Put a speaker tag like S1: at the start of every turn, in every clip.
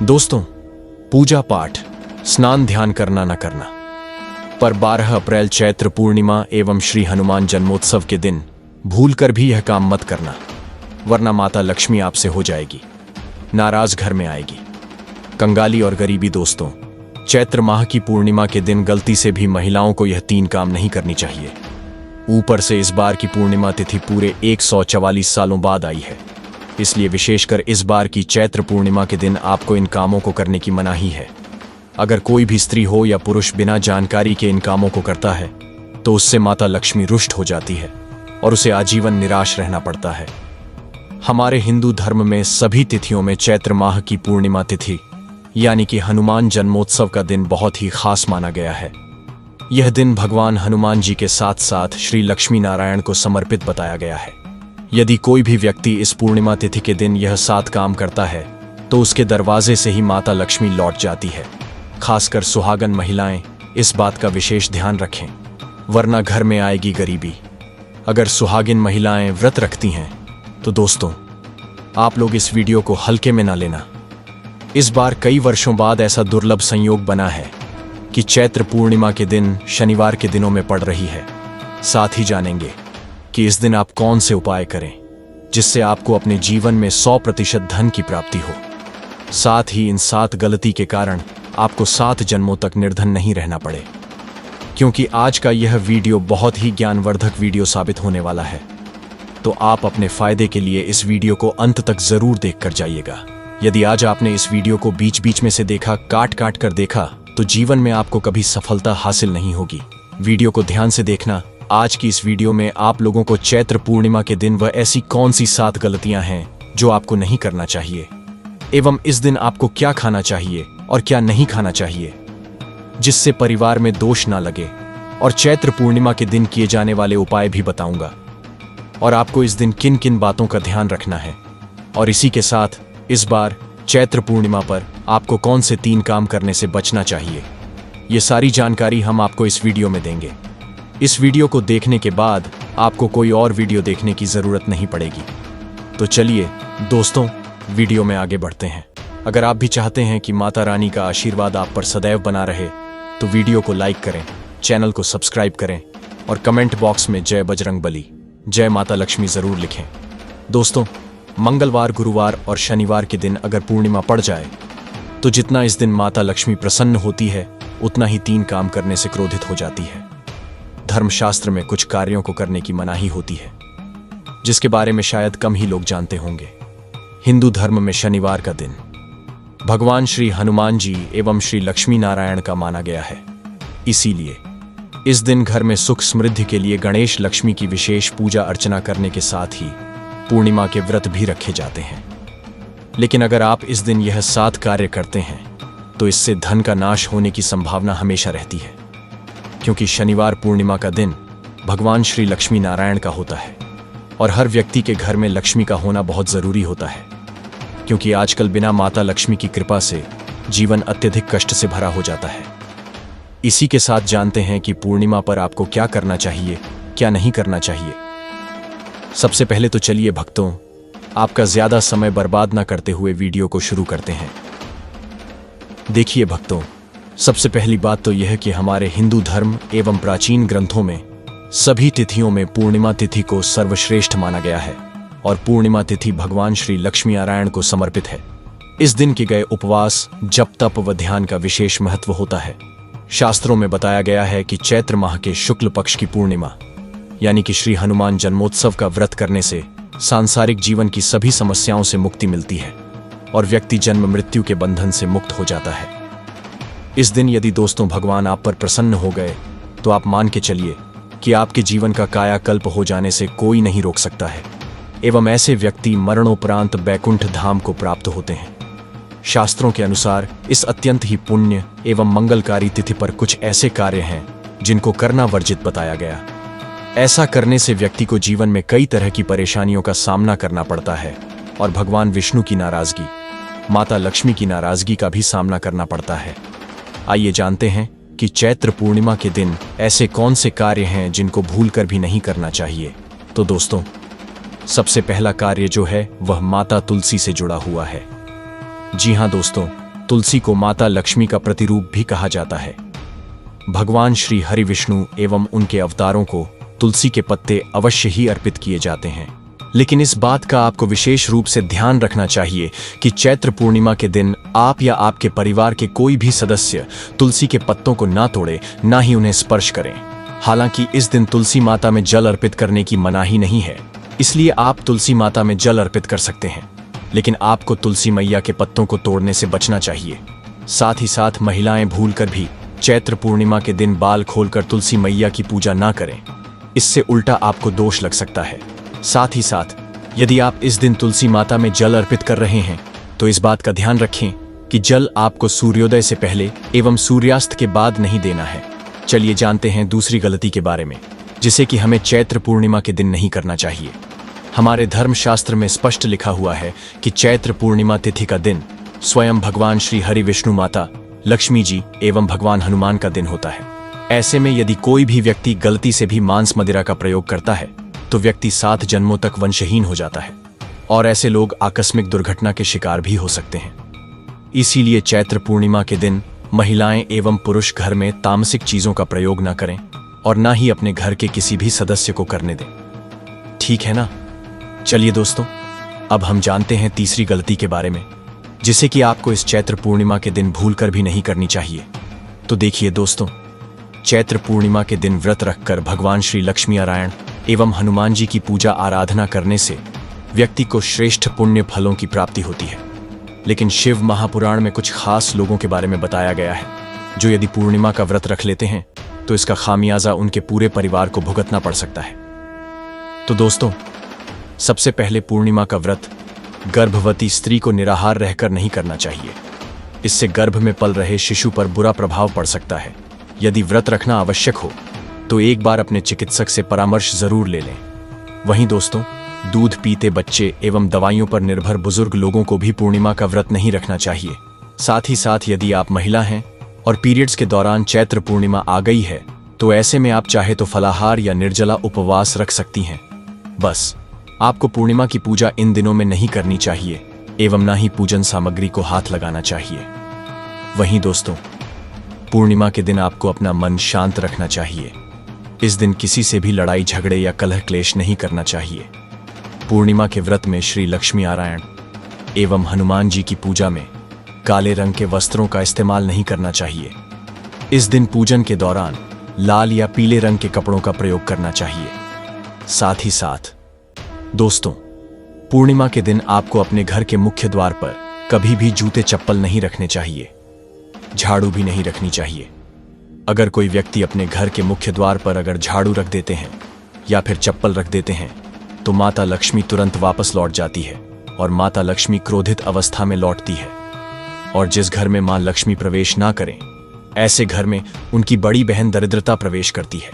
S1: दोस्तों, पूजा पाठ, स्नान ध्यान करना न करना, पर 12 अप्रैल चैत्र पूर्णिमा एवं श्री हनुमान जन्मोत्सव के दिन भूलकर भी यह काम मत करना, वरना माता लक्ष्मी आपसे हो जाएगी, नाराज घर में आएगी। कंगाली और गरीबी। दोस्तों, चैत्र माह की पूर्णिमा के दिन गलती से भी महिलाओं को यह 3 काम नहीं करनी चाहिए। ऊपर से इस बार की पूर्णिमा तिथि पूरे 144 सालों बाद आई है, इसलिए विशेषकर इस बार की चैत्र पूर्णिमा के दिन आपको इन कामों को करने की मनाही है। अगर कोई भी स्त्री हो या पुरुष बिना जानकारी के इन कामों को करता है तो उससे माता लक्ष्मी रुष्ट हो जाती है और उसे आजीवन निराश रहना पड़ता है। हमारे हिंदू धर्म में सभी तिथियों में चैत्र माह की पूर्णिमा तिथि यानी कि हनुमान जन्मोत्सव का दिन बहुत ही खास माना गया है। यह दिन भगवान हनुमान जी के साथ साथ श्री लक्ष्मी नारायण को समर्पित बताया गया है। यदि कोई भी व्यक्ति इस पूर्णिमा तिथि के दिन यह 7 काम करता है तो उसके दरवाजे से ही माता लक्ष्मी लौट जाती है। खासकर सुहागन महिलाएं इस बात का विशेष ध्यान रखें, वरना घर में आएगी गरीबी। अगर सुहागिन महिलाएं व्रत रखती हैं तो दोस्तों, आप लोग इस वीडियो को हल्के में ना लेना। इस बार कई वर्षों बाद ऐसा दुर्लभ संयोग बना है कि चैत्र पूर्णिमा के दिन शनिवार के दिनों में पड़ रही है। साथ ही जानेंगे कि इस दिन आप कौन से उपाय करें जिससे आपको अपने जीवन में 100% धन की प्राप्ति हो। साथ ही इन 7 गलती के कारण आपको 7 जन्मों तक निर्धन नहीं रहना पड़े, क्योंकि आज का यह वीडियो बहुत ही ज्ञानवर्धक वीडियो साबित होने वाला है। तो आप अपने फायदे के लिए इस वीडियो को अंत तक जरूर देखकर जाइएगा। यदि आज आपने इस वीडियो को बीच बीच में से देखा, काट काट कर देखा, तो जीवन में आपको कभी सफलता हासिल नहीं होगी। वीडियो को ध्यान से देखना। आज की इस वीडियो में आप लोगों को चैत्र पूर्णिमा के दिन वह ऐसी कौन सी 7 गलतियां हैं जो आपको नहीं करना चाहिए, एवं इस दिन आपको क्या खाना चाहिए और क्या नहीं खाना चाहिए जिससे परिवार में दोष ना लगे, और चैत्र पूर्णिमा के दिन किए जाने वाले उपाय भी बताऊंगा, और आपको इस दिन किन किन बातों का ध्यान रखना है। और इसी के साथ इस बार चैत्र पूर्णिमा पर आपको कौन से 3 काम करने से बचना चाहिए, ये सारी जानकारी हम आपको इस वीडियो में देंगे। इस वीडियो को देखने के बाद आपको कोई और वीडियो देखने की जरूरत नहीं पड़ेगी। तो चलिए दोस्तों, वीडियो में आगे बढ़ते हैं। अगर आप भी चाहते हैं कि माता रानी का आशीर्वाद आप पर सदैव बना रहे तो वीडियो को लाइक करें, चैनल को सब्सक्राइब करें और कमेंट बॉक्स में जय बजरंगबली, जय माता लक्ष्मी जरूर लिखें। दोस्तों, मंगलवार, गुरुवार और शनिवार के दिन अगर पूर्णिमा पड़ जाए तो जितना इस दिन माता लक्ष्मी प्रसन्न होती है उतना ही 3 काम करने से क्रोधित हो जाती है। धर्मशास्त्र में कुछ कार्यों को करने की मनाही होती है जिसके बारे में शायद कम ही लोग जानते होंगे। हिंदू धर्म में शनिवार का दिन भगवान श्री हनुमान जी एवं श्री लक्ष्मी नारायण का माना गया है। इसीलिए इस दिन घर में सुख समृद्धि के लिए गणेश लक्ष्मी की विशेष पूजा अर्चना करने के साथ ही पूर्णिमा के व्रत भी रखे जाते हैं। लेकिन अगर आप इस दिन यह 7 कार्य करते हैं तो इससे धन का नाश होने की संभावना हमेशा रहती है, क्योंकि शनिवार पूर्णिमा का दिन भगवान श्री लक्ष्मी नारायण का होता है और हर व्यक्ति के घर में लक्ष्मी का होना बहुत जरूरी होता है, क्योंकि आजकल बिना माता लक्ष्मी की कृपा से जीवन अत्यधिक कष्ट से भरा हो जाता है। इसी के साथ जानते हैं कि पूर्णिमा पर आपको क्या करना चाहिए, क्या नहीं करना चाहिए। सबसे पहले तो चलिए भक्तों, आपका ज्यादा समय बर्बाद न करते हुए वीडियो को शुरू करते हैं। देखिए भक्तों, सबसे पहली बात तो यह कि हमारे हिंदू धर्म एवं प्राचीन ग्रंथों में सभी तिथियों में पूर्णिमा तिथि को सर्वश्रेष्ठ माना गया है और पूर्णिमा तिथि भगवान श्री लक्ष्मी नारायण को समर्पित है। इस दिन के गए उपवास, जप, तप व ध्यान का विशेष महत्व होता है। शास्त्रों में बताया गया है कि चैत्र माह के शुक्ल पक्ष की पूर्णिमा यानी कि श्री हनुमान जन्मोत्सव का व्रत करने से सांसारिक जीवन की सभी समस्याओं से मुक्ति मिलती है और व्यक्ति जन्म मृत्यु के बंधन से मुक्त हो जाता है। इस दिन यदि दोस्तों भगवान आप पर प्रसन्न हो गए तो आप मान के चलिए कि आपके जीवन का कायाकल्प हो जाने से कोई नहीं रोक सकता है, एवं ऐसे व्यक्ति मरणोपरांत बैकुंठ धाम को प्राप्त होते हैं। शास्त्रों के अनुसार इस अत्यंत ही पुण्य एवं मंगलकारी तिथि पर कुछ ऐसे कार्य हैं जिनको करना वर्जित बताया गया। ऐसा करने से व्यक्ति को जीवन में कई तरह की परेशानियों का सामना करना पड़ता है और भगवान विष्णु की नाराजगी, माता लक्ष्मी की नाराजगी का भी सामना करना पड़ता है। आइए जानते हैं कि चैत्र पूर्णिमा के दिन ऐसे कौन से कार्य हैं जिनको भूलकर भी नहीं करना चाहिए। तो दोस्तों, सबसे पहला कार्य जो है वह माता तुलसी से जुड़ा हुआ है। जी हाँ दोस्तों, तुलसी को माता लक्ष्मी का प्रतिरूप भी कहा जाता है। भगवान श्री हरि विष्णु एवं उनके अवतारों को तुलसी के पत्ते अवश्य ही अर्पित किए जाते हैं। लेकिन इस बात का आपको विशेष रूप से ध्यान रखना चाहिए कि चैत्र पूर्णिमा के दिन आप या आपके परिवार के कोई भी सदस्य तुलसी के पत्तों को ना तोड़े, ना ही उन्हें स्पर्श करें। हालांकि इस दिन तुलसी माता में जल अर्पित करने की मनाही नहीं है, इसलिए आप तुलसी माता में जल अर्पित कर सकते हैं, लेकिन आपको तुलसी मैया के पत्तों को तोड़ने से बचना चाहिए। साथ ही साथ महिलाएं भूलकर भी चैत्र पूर्णिमा के दिन बाल खोलकर तुलसी मैया की पूजा ना करें, इससे उल्टा आपको दोष लग सकता है। साथ ही साथ यदि आप इस दिन तुलसी माता में जल अर्पित कर रहे हैं तो इस बात का ध्यान रखें कि जल आपको सूर्योदय से पहले एवं सूर्यास्त के बाद नहीं देना है। चलिए जानते हैं दूसरी गलती के बारे में, जिसे कि हमें चैत्र पूर्णिमा के दिन नहीं करना चाहिए। हमारे धर्मशास्त्र में स्पष्ट लिखा हुआ है कि चैत्र पूर्णिमा तिथि का दिन स्वयं भगवान श्री हरि विष्णु माता, लक्ष्मी जी एवं भगवान हनुमान का दिन होता है। ऐसे में यदि कोई भी व्यक्ति गलती से भी मांस मदिरा का प्रयोग करता है तो व्यक्ति 7 जन्मों तक वंशहीन हो जाता है और ऐसे लोग आकस्मिक दुर्घटना के शिकार भी हो सकते हैं। इसीलिए चैत्र पूर्णिमा के दिन महिलाएं एवं पुरुष घर में तामसिक चीजों का प्रयोग न करें और न ही अपने घर के किसी भी सदस्य को करने दें। ठीक है ना? चलिए दोस्तों, अब हम जानते हैं तीसरी गलती के बारे में, जिसे कि आपको इस चैत्र पूर्णिमा के दिन भूलकर भी नहीं करनी चाहिए। तो देखिए दोस्तों, चैत्र पूर्णिमा के दिन व्रत रखकर भगवान श्री लक्ष्मी नारायण एवं हनुमान जी की पूजा आराधना करने से व्यक्ति को श्रेष्ठ पुण्य फलों की प्राप्ति होती है। लेकिन शिव महापुराण में कुछ खास लोगों के बारे में बताया गया है जो यदि पूर्णिमा का व्रत रख लेते हैं तो इसका खामियाजा उनके पूरे परिवार को भुगतना पड़ सकता है। तो दोस्तों, सबसे पहले पूर्णिमा का व्रत गर्भवती स्त्री को निराहार रहकर नहीं करना चाहिए। इससे गर्भ में पल रहे शिशु पर बुरा प्रभाव पड़ सकता है। यदि व्रत रखना आवश्यक हो तो एक बार अपने चिकित्सक से परामर्श जरूर ले लें। वहीं दोस्तों, दूध पीते बच्चे एवं दवाइयों पर निर्भर बुजुर्ग लोगों को भी पूर्णिमा का व्रत नहीं रखना चाहिए। साथ ही साथ यदि आप महिला हैं और पीरियड्स के दौरान चैत्र पूर्णिमा आ गई है तो ऐसे में आप चाहे तो फलाहार या निर्जला उपवास रख सकती हैं। बस आपको पूर्णिमा की पूजा इन दिनों में नहीं करनी चाहिए एवं ना ही पूजन सामग्री को हाथ लगाना चाहिए। वहीं दोस्तों, पूर्णिमा के दिन आपको अपना मन शांत रखना चाहिए। इस दिन किसी से भी लड़ाई झगड़े या कलह क्लेश नहीं करना चाहिए। पूर्णिमा के व्रत में श्री लक्ष्मी नारायण एवं हनुमान जी की पूजा में काले रंग के वस्त्रों का इस्तेमाल नहीं करना चाहिए। इस दिन पूजन के दौरान लाल या पीले रंग के कपड़ों का प्रयोग करना चाहिए। साथ ही साथ दोस्तों, पूर्णिमा के दिन आपको अपने घर के मुख्य द्वार पर कभी भी जूते चप्पल नहीं रखने चाहिए, झाड़ू भी नहीं रखनी चाहिए। अगर कोई व्यक्ति अपने घर के मुख्य द्वार पर अगर झाड़ू रख देते हैं या फिर चप्पल रख देते हैं तो माता लक्ष्मी तुरंत वापस लौट जाती है और माता लक्ष्मी क्रोधित अवस्था में लौटती है। और जिस घर में मां लक्ष्मी प्रवेश ना करें, ऐसे घर में उनकी बड़ी बहन दरिद्रता प्रवेश करती है।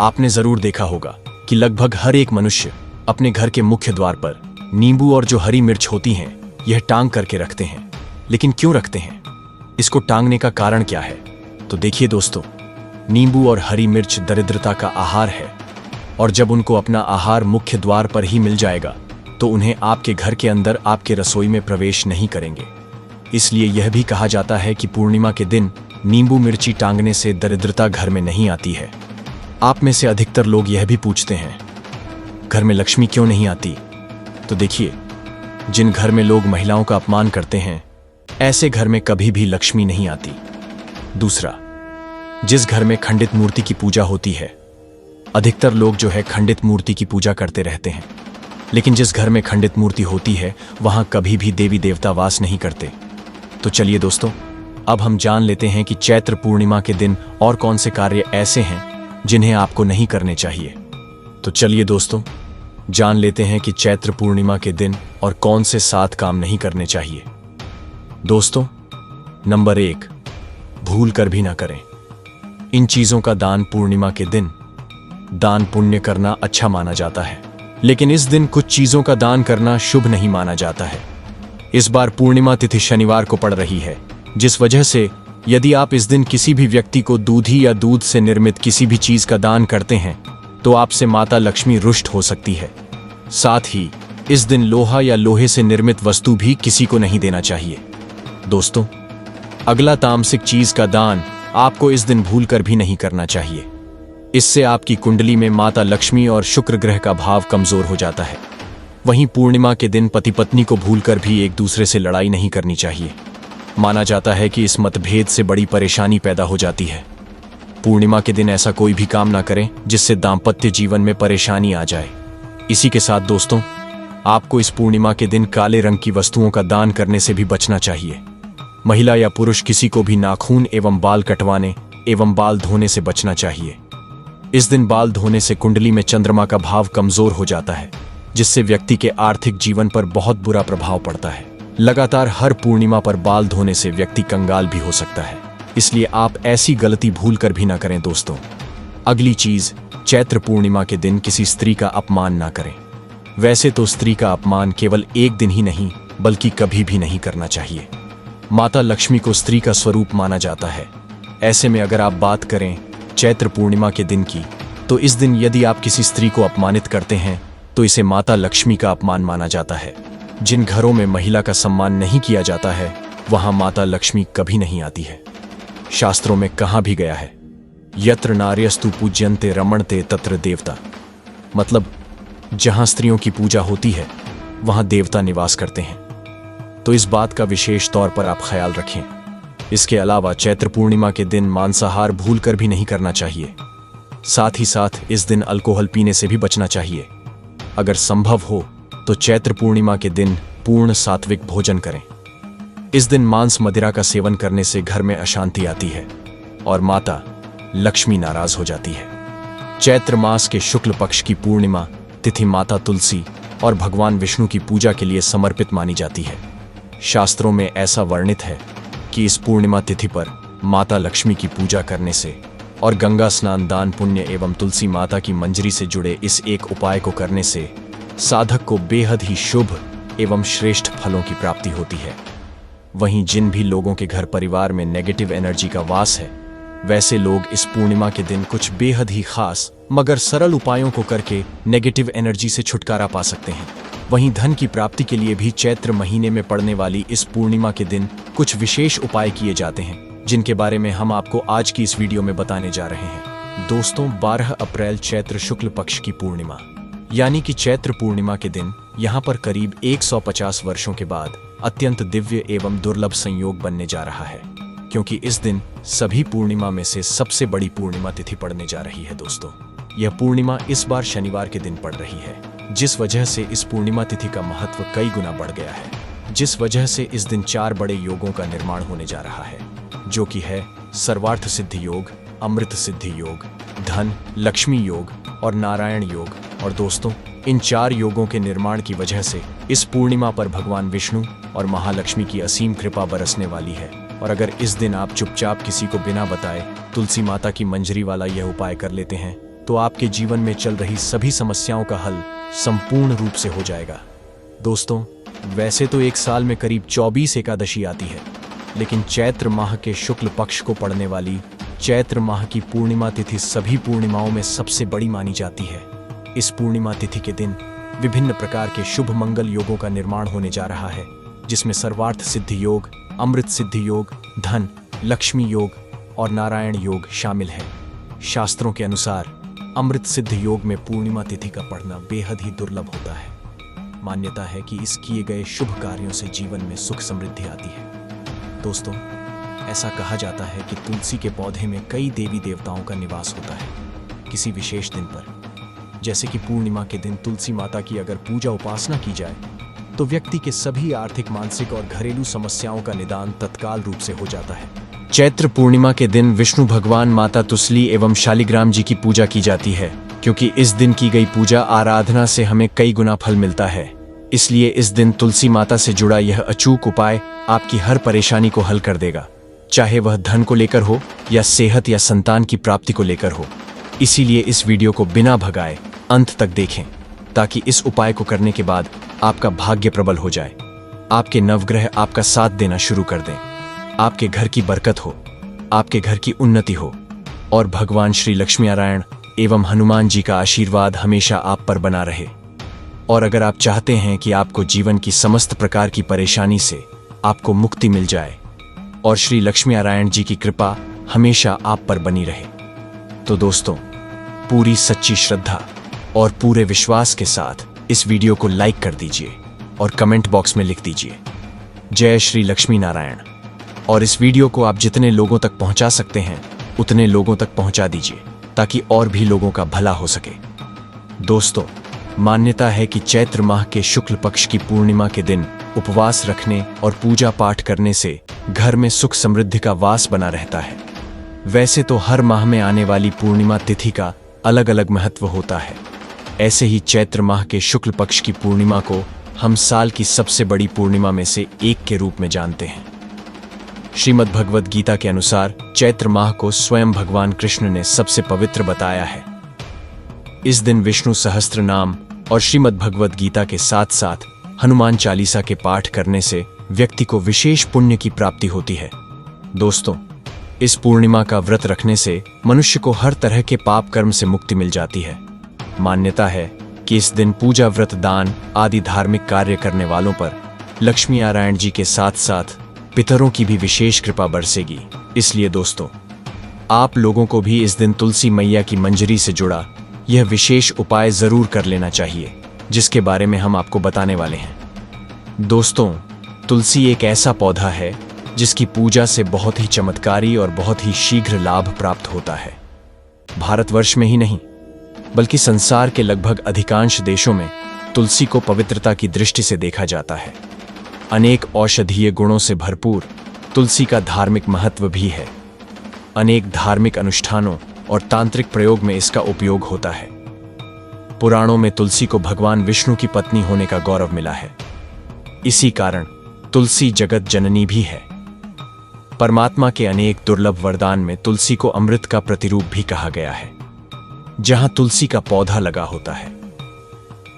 S1: आपने जरूर देखा होगा कि लगभग हर एक मनुष्य अपने घर के मुख्य द्वार पर नींबू और जो हरी मिर्च होती हैं यह टांग करके रखते हैं। लेकिन क्यों रखते हैं? इसको टांगने का कारण क्या है? तो देखिए दोस्तों, नींबू और हरी मिर्च दरिद्रता का आहार है और जब उनको अपना आहार मुख्य द्वार पर ही मिल जाएगा तो उन्हें आपके घर के अंदर आपके रसोई में प्रवेश नहीं करेंगे। इसलिए यह भी कहा जाता है कि पूर्णिमा के दिन नींबू मिर्ची टांगने से दरिद्रता घर में नहीं आती है। आप में से अधिकतर लोग यह भी पूछते हैं, घर में लक्ष्मी क्यों नहीं आती? तो देखिए, जिन घर में लोग महिलाओं का अपमान करते हैं ऐसे घर में कभी भी लक्ष्मी नहीं आती। दूसरा, जिस घर में खंडित मूर्ति की पूजा होती है, अधिकतर लोग जो है खंडित मूर्ति की पूजा करते रहते हैं, लेकिन जिस घर में खंडित मूर्ति होती है वहां कभी भी देवी देवता वास नहीं करते। तो चलिए दोस्तों, अब हम जान लेते हैं कि चैत्र पूर्णिमा के दिन और कौन से कार्य ऐसे हैं जिन्हें आपको नहीं करने चाहिए। तो चलिए दोस्तों, जान लेते हैं कि चैत्र पूर्णिमा के दिन और कौन से 7 काम नहीं करने चाहिए। दोस्तों, नंबर 1, भूल कर भी ना करें। इन चीजों का दान पूर्णिमा के दिन दान पुण्य करना अच्छा माना जाता है, लेकिन इस दिन कुछ चीजों का दान करना शुभ नहीं माना जाता है। इस बार पूर्णिमा तिथि शनिवार को पड़ रही है, जिस वजह से यदि आप इस दिन किसी भी व्यक्ति को दूधी या दूध से निर्मित किसी भी चीज का दान करते हैं तो आपसे माता लक्ष्मी रुष्ट हो सकती है। साथ ही इस दिन लोहा या लोहे से निर्मित वस्तु भी किसी को नहीं देना चाहिए। दोस्तों, अगला तामसिक चीज का दान आपको इस दिन भूलकर भी नहीं करना चाहिए। इससे आपकी कुंडली में माता लक्ष्मी और शुक्र ग्रह का भाव कमजोर हो जाता है। वहीं पूर्णिमा के दिन पति पत्नी को भूलकर भी एक दूसरे से लड़ाई नहीं करनी चाहिए। माना जाता है कि इस मतभेद से बड़ी परेशानी पैदा हो जाती है। पूर्णिमा के दिन ऐसा कोई भी काम ना करें जिससे दाम्पत्य जीवन में परेशानी आ जाए। इसी के साथ दोस्तों, आपको इस पूर्णिमा के दिन काले रंग की वस्तुओं का दान करने से भी बचना चाहिए। महिला या पुरुष किसी को भी नाखून एवं बाल कटवाने एवं बाल धोने से बचना चाहिए। इस दिन बाल धोने से कुंडली में चंद्रमा का भाव कमजोर हो जाता है, जिससे व्यक्ति के आर्थिक जीवन पर बहुत बुरा प्रभाव पड़ता है। लगातार हर पूर्णिमा पर बाल धोने से व्यक्ति कंगाल भी हो सकता है, इसलिए आप ऐसी गलती भूल कर भी ना करें दोस्तों। अगली चीज, चैत्र पूर्णिमा के दिन किसी स्त्री का अपमान ना करें। वैसे तो स्त्री का अपमान केवल एक दिन ही नहीं बल्कि कभी भी नहीं करना चाहिए। माता लक्ष्मी को स्त्री का स्वरूप माना जाता है। ऐसे में अगर आप बात करें चैत्र पूर्णिमा के दिन की, तो इस दिन यदि आप किसी स्त्री को अपमानित करते हैं तो इसे माता लक्ष्मी का अपमान माना जाता है। जिन घरों में महिला का सम्मान नहीं किया जाता है वहां माता लक्ष्मी कभी नहीं आती है। शास्त्रों में कहा भी गया है, यत्र नार्यस्तु पूज्यन्ते रमणते तत्र देवता। मतलब जहां स्त्रियों की पूजा होती है वहां देवता निवास करते हैं। तो इस बात का विशेष तौर पर आप ख्याल रखें। इसके अलावा चैत्र पूर्णिमा के दिन मांसाहार भूलकर भी नहीं करना चाहिए। साथ ही साथ इस दिन अल्कोहल पीने से भी बचना चाहिए। अगर संभव हो तो चैत्र पूर्णिमा के दिन पूर्ण सात्विक भोजन करें। इस दिन मांस मदिरा का सेवन करने से घर में अशांति आती है और माता लक्ष्मी नाराज हो जाती है। चैत्र मास के शुक्ल पक्ष की पूर्णिमा तिथि माता तुलसी और भगवान विष्णु की पूजा के लिए समर्पित मानी जाती है। शास्त्रों में ऐसा वर्णित है कि इस पूर्णिमा तिथि पर माता लक्ष्मी की पूजा करने से और गंगा स्नान, दान पुण्य एवं तुलसी माता की मंजरी से जुड़े इस एक उपाय को करने से साधक को बेहद ही शुभ एवं श्रेष्ठ फलों की प्राप्ति होती है। वहीं जिन भी लोगों के घर परिवार में नेगेटिव एनर्जी का वास है, वैसे लोग इस पूर्णिमा के दिन कुछ बेहद ही खास मगर सरल उपायों को करके नेगेटिव एनर्जी से छुटकारा पा सकते हैं। वहीं धन की प्राप्ति के लिए भी चैत्र महीने में पड़ने वाली इस पूर्णिमा के दिन कुछ विशेष उपाय किए जाते हैं, जिनके बारे में हम आपको आज की इस वीडियो में बताने जा रहे हैं। दोस्तों, 12 अप्रैल चैत्र शुक्ल पक्ष की पूर्णिमा यानी कि चैत्र पूर्णिमा के दिन यहाँ पर करीब 150 वर्षों के बाद अत्यंत दिव्य एवं दुर्लभ संयोग बनने जा रहा है, क्योंकि इस दिन सभी पूर्णिमा में से सबसे बड़ी पूर्णिमा तिथि पड़ने जा रही है। दोस्तों, यह पूर्णिमा इस बार शनिवार के दिन पड़ रही है, जिस वजह से इस पूर्णिमा तिथि का महत्व कई गुना बढ़ गया है। जिस वजह से इस दिन 4 बड़े योगों का निर्माण होने जा रहा है, जो कि है सर्वार्थ सिद्धि योग, अमृत सिद्धि योग, धन लक्ष्मी योग और नारायण योग। और दोस्तों, इन 4 योगों के निर्माण की वजह से इस पूर्णिमा पर भगवान विष्णु और महालक्ष्मी की असीम कृपा बरसने वाली है। और अगर इस दिन आप चुपचाप किसी को बिना बताए तुलसी माता की मंजरी वाला यह उपाय कर लेते हैं, तो आपके जीवन में चल रही सभी समस्याओं का हल संपूर्ण रूप से हो जाएगा। दोस्तों, वैसे तो एक साल में करीब 24 एकादशी आती है, लेकिन चैत्र माह के शुक्ल पक्ष को पड़ने वाली चैत्र माह की पूर्णिमा तिथि सभी पूर्णिमाओं में सबसे बड़ी मानी जाती है। इस पूर्णिमा तिथि के दिन विभिन्न प्रकार के शुभ मंगल योगों का निर्माण होने जा रहा है, जिसमें सर्वार्थ सिद्धि योग, अमृत सिद्धि योग, धन लक्ष्मी योग और नारायण योग शामिल है। शास्त्रों के अनुसार अमृत सिद्ध योग में पूर्णिमा तिथि का पढ़ना बेहद ही दुर्लभ होता है। मान्यता है कि इस किए गए शुभ कार्यों से जीवन में सुख समृद्धि आती है। दोस्तों, ऐसा कहा जाता है कि तुलसी के पौधे में कई देवी देवताओं का निवास होता है। किसी विशेष दिन पर, जैसे कि पूर्णिमा के दिन तुलसी माता की अगर पूजा उपासना की जाए तो व्यक्ति के सभी आर्थिक, मानसिक और घरेलू समस्याओं का निदान तत्काल रूप से हो जाता है। चैत्र पूर्णिमा के दिन विष्णु भगवान, माता तुलसी एवं शालिग्राम जी की पूजा की जाती है, क्योंकि इस दिन की गई पूजा आराधना से हमें कई गुना फल मिलता है। इसलिए इस दिन तुलसी माता से जुड़ा यह अचूक उपाय आपकी हर परेशानी को हल कर देगा, चाहे वह धन को लेकर हो या सेहत या संतान की प्राप्ति को लेकर हो। इसीलिए इस वीडियो को बिना भगाए अंत तक देखें, ताकि इस उपाय को करने के बाद आपका भाग्य प्रबल हो जाए, आपके नवग्रह आपका साथ देना शुरू कर दें, आपके घर की बरकत हो, आपके घर की उन्नति हो और भगवान श्री लक्ष्मी नारायण एवं हनुमान जी का आशीर्वाद हमेशा आप पर बना रहे। और अगर आप चाहते हैं कि आपको जीवन की समस्त प्रकार की परेशानी से आपको मुक्ति मिल जाए और श्री लक्ष्मी नारायण जी की कृपा हमेशा आप पर बनी रहे। तो दोस्तों, पूरी सच्ची श्रद्धा और पूरे विश्वास के साथ इस वीडियो को लाइक कर दीजिए और कमेंट बॉक्स में लिख दीजिए जय श्री लक्ष्मी नारायण। और इस वीडियो को आप जितने लोगों तक पहुंचा सकते हैं उतने लोगों तक पहुंचा दीजिए ताकि और भी लोगों का भला हो सके। दोस्तों, मान्यता है कि चैत्र माह के शुक्ल पक्ष की पूर्णिमा के दिन उपवास रखने और पूजा पाठ करने से घर में सुख समृद्धि का वास बना रहता है। वैसे तो हर माह में आने वाली पूर्णिमा तिथि का अलग अलग महत्व होता है। ऐसे ही चैत्र माह के शुक्ल पक्ष की पूर्णिमा को हम साल की सबसे बड़ी पूर्णिमा में से एक के रूप में जानते हैं। श्रीमद् भगवद गीता के अनुसार चैत्र माह को स्वयं भगवान कृष्ण ने सबसे पवित्र बताया है। इस दिन विष्णु सहस्त्र नाम और श्रीमद् भगवद गीता के साथ साथ हनुमान चालीसा के पाठ करने से व्यक्ति को विशेष पुण्य की प्राप्ति होती है। दोस्तों, इस पूर्णिमा का व्रत रखने से मनुष्य को हर तरह के पाप कर्म से मुक्ति मिल जाती है। मान्यता है कि इस दिन पूजा, व्रत, दान आदि धार्मिक कार्य करने वालों पर लक्ष्मी नारायण जी के साथ साथ पितरों की भी विशेष कृपा बरसेगी। इसलिए दोस्तों, आप लोगों को भी इस दिन तुलसी मैया की मंजरी से जुड़ा यह विशेष उपाय जरूर कर लेना चाहिए, जिसके बारे में हम आपको बताने वाले हैं। दोस्तों, तुलसी एक ऐसा पौधा है जिसकी पूजा से बहुत ही चमत्कारी और बहुत ही शीघ्र लाभ प्राप्त होता है। भारतवर्ष में ही नहीं बल्कि संसार के लगभग अधिकांश देशों में तुलसी को पवित्रता की दृष्टि से देखा जाता है। अनेक औषधीय गुणों से भरपूर तुलसी का धार्मिक महत्व भी है। अनेक धार्मिक अनुष्ठानों और तांत्रिक प्रयोग में इसका उपयोग होता है। पुराणों में तुलसी को भगवान विष्णु की पत्नी होने का गौरव मिला है। इसी कारण तुलसी जगत जननी भी है। परमात्मा के अनेक दुर्लभ वरदान में तुलसी को अमृत का प्रतिरूप भी कहा गया है। जहां तुलसी का पौधा लगा होता है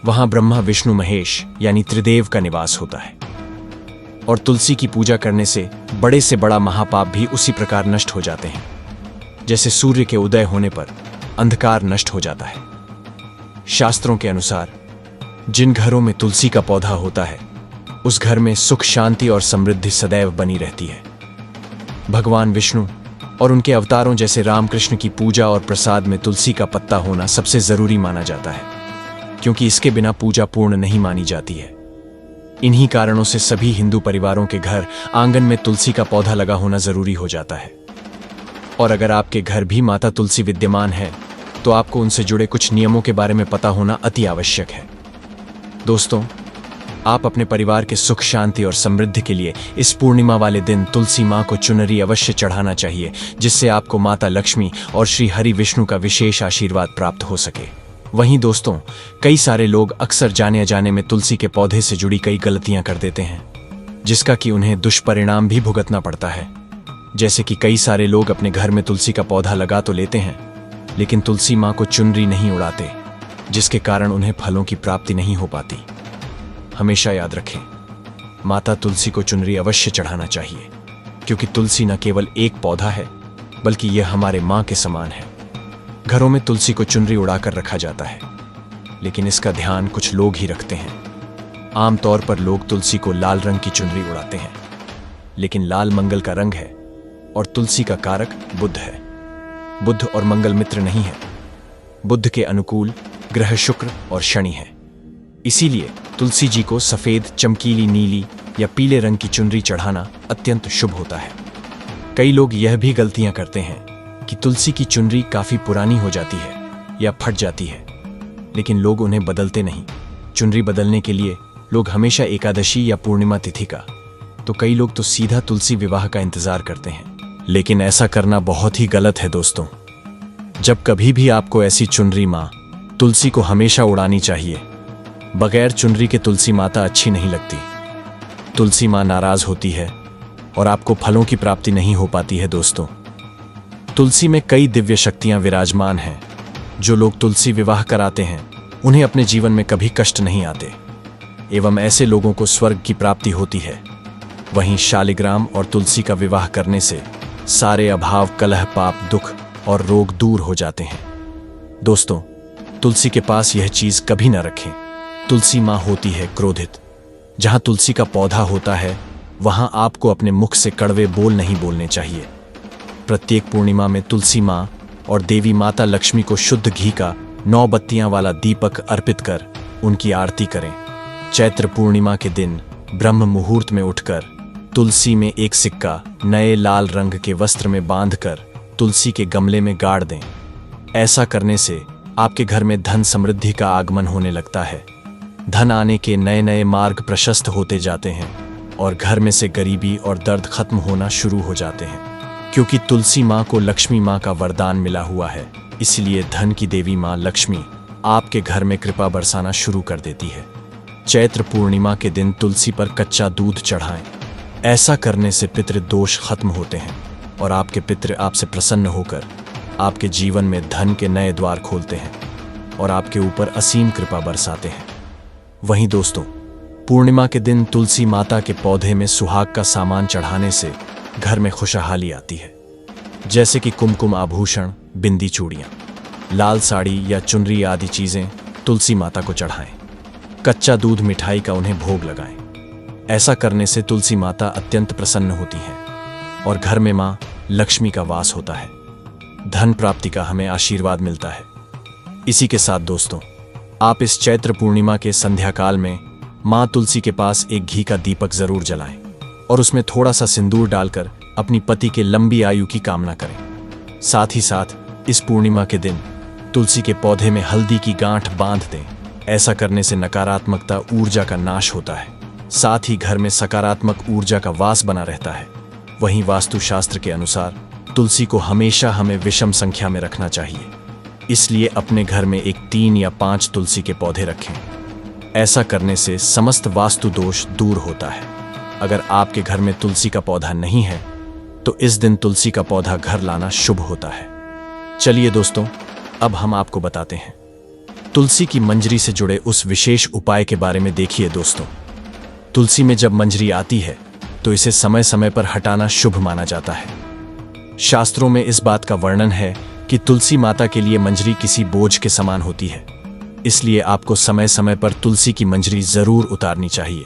S1: वहां ब्रह्मा, विष्णु, महेश यानी त्रिदेव का निवास होता है। और तुलसी की पूजा करने से बड़ा महापाप भी उसी प्रकार नष्ट हो जाते हैं, जैसे सूर्य के उदय होने पर अंधकार नष्ट हो जाता है। शास्त्रों के अनुसार जिन घरों में तुलसी का पौधा होता है उस घर में सुख, शांति और समृद्धि सदैव बनी रहती है। भगवान विष्णु और उनके अवतारों जैसे रामकृष्ण की पूजा और प्रसाद में तुलसी का पत्ता होना सबसे जरूरी माना जाता है, क्योंकि इसके बिना पूजा पूर्ण नहीं मानी जाती है। इन्हीं कारणों से सभी हिंदू परिवारों के घर आंगन में तुलसी का पौधा लगा होना जरूरी हो जाता है। और अगर आपके घर भी माता तुलसी विद्यमान है तो आपको उनसे जुड़े कुछ नियमों के बारे में पता होना अति आवश्यक है। दोस्तों, आप अपने परिवार के सुख, शांति और समृद्धि के लिए इस पूर्णिमा वाले दिन तुलसी मां को चुनरी अवश्य चढ़ाना चाहिए, जिससे आपको माता लक्ष्मी और श्री हरि विष्णु का विशेष आशीर्वाद प्राप्त हो सके। वहीं दोस्तों, कई सारे लोग अक्सर जाने अनजाने में तुलसी के पौधे से जुड़ी कई गलतियां कर देते हैं, जिसका कि उन्हें दुष्परिणाम भी भुगतना पड़ता है। जैसे कि कई सारे लोग अपने घर में तुलसी का पौधा लगा तो लेते हैं, लेकिन तुलसी मां को चुनरी नहीं उड़ाते, जिसके कारण उन्हें फलों की प्राप्ति नहीं हो पाती। हमेशा याद रखें, माता तुलसी को चुनरी अवश्य चढ़ाना चाहिए, क्योंकि तुलसी न केवल एक पौधा है बल्कि यह हमारे मां के समान है। घरों में तुलसी को चुनरी उड़ाकर रखा जाता है, लेकिन इसका ध्यान कुछ लोग ही रखते हैं। आमतौर पर लोग तुलसी को लाल रंग की चुनरी उड़ाते हैं, लेकिन लाल मंगल का रंग है और तुलसी का कारक बुध है। बुध और मंगल मित्र नहीं है। बुध के अनुकूल ग्रह शुक्र और शनि है। इसीलिए तुलसी जी को सफेद, चमकीली, नीली या पीले रंग की चुनरी चढ़ाना अत्यंत शुभ होता है। कई लोग यह भी गलतियां करते हैं कि तुलसी की चुनरी काफी पुरानी हो जाती है या फट जाती है, लेकिन लोग उन्हें बदलते नहीं। चुनरी बदलने के लिए लोग हमेशा एकादशी या पूर्णिमा तिथि का, तो कई लोग तो सीधा तुलसी विवाह का इंतजार करते हैं, लेकिन ऐसा करना बहुत ही गलत है। दोस्तों, जब कभी भी आपको ऐसी चुनरी मां तुलसी को हमेशा उड़ानी चाहिए। बगैर चुनरी के तुलसी माता अच्छी नहीं लगती। तुलसी मां नाराज होती है और आपको फलों की प्राप्ति नहीं हो पाती है। दोस्तों, तुलसी में कई दिव्य शक्तियां विराजमान हैं। जो लोग तुलसी विवाह कराते हैं उन्हें अपने जीवन में कभी कष्ट नहीं आते एवं ऐसे लोगों को स्वर्ग की प्राप्ति होती है। वहीं शालिग्राम और तुलसी का विवाह करने से सारे अभाव, कलह, पाप, दुख और रोग दूर हो जाते हैं। दोस्तों, तुलसी के पास यह चीज कभी न रखें। तुलसी मां होती है क्रोधित। जहां तुलसी का पौधा होता है वहां आपको अपने मुख से कड़वे बोल नहीं बोलने चाहिए। प्रत्येक पूर्णिमा में तुलसी माँ और देवी माता लक्ष्मी को शुद्ध घी का 9 बत्तियां वाला दीपक अर्पित कर उनकी आरती करें। चैत्र पूर्णिमा के दिन ब्रह्म मुहूर्त में उठकर तुलसी में एक सिक्का नए लाल रंग के वस्त्र में बांधकर तुलसी के गमले में गाड़ दें। ऐसा करने से आपके घर में धन समृद्धि का आगमन होने लगता है। धन आने के नए नए मार्ग प्रशस्त होते जाते हैं और घर में से गरीबी और दर्द खत्म होना शुरू हो जाते हैं। क्योंकि तुलसी माँ को लक्ष्मी माँ का वरदान मिला हुआ है, इसलिए धन की देवी माँ लक्ष्मी आपके घर में कृपा बरसाना शुरू कर देती है। चैत्र पूर्णिमा के दिन तुलसी पर कच्चा दूध चढ़ाएं। ऐसा करने से पितृ दोष खत्म होते हैं और आपके पितृ आपसे प्रसन्न होकर आपके जीवन में धन के नए द्वार खोलते हैं और आपके ऊपर असीम कृपा बरसाते हैं। वहीं दोस्तों, पूर्णिमा के दिन तुलसी माता के पौधे में सुहाग का सामान चढ़ाने से घर में खुशहाली आती है। जैसे कि कुमकुम आभूषण, बिंदी, चूड़ियां, लाल साड़ी या चुनरी आदि चीजें तुलसी माता को चढ़ाएं। कच्चा दूध, मिठाई का उन्हें भोग लगाएं। ऐसा करने से तुलसी माता अत्यंत प्रसन्न होती हैं और घर में मां लक्ष्मी का वास होता है। धन प्राप्ति का हमें आशीर्वाद मिलता है। इसी के साथ दोस्तों, आप इस चैत्र पूर्णिमा के संध्या काल में मां तुलसी के पास एक घी का दीपक जरूर जलाएं और उसमें थोड़ा सा सिंदूर डालकर अपनी पति के लंबी आयु की कामना करें। साथ ही साथ इस पूर्णिमा के दिन तुलसी के पौधे में हल्दी की गांठ बांध दें। ऐसा करने से नकारात्मकता ऊर्जा का नाश होता है, साथ ही घर में सकारात्मक ऊर्जा का वास बना रहता है। वहीं वास्तुशास्त्र के अनुसार तुलसी को हमेशा हमें विषम संख्या में रखना चाहिए, इसलिए अपने घर में एक 3 या 5 तुलसी के पौधे रखें। ऐसा करने से समस्त वास्तु दोष दूर होता है। अगर आपके घर में तुलसी का पौधा नहीं है तो इस दिन तुलसी का पौधा घर लाना शुभ होता है। चलिए दोस्तों, अब हम आपको बताते हैं तुलसी की मंजरी से जुड़े उस विशेष उपाय के बारे में। देखिए दोस्तों, तुलसी में जब मंजरी आती है तो इसे समय समय पर हटाना शुभ माना जाता है। शास्त्रों में इस बात का वर्णन है कि तुलसी माता के लिए मंजरी किसी बोझ के समान होती है, इसलिए आपको समय समय पर तुलसी की मंजरी जरूर उतारनी चाहिए।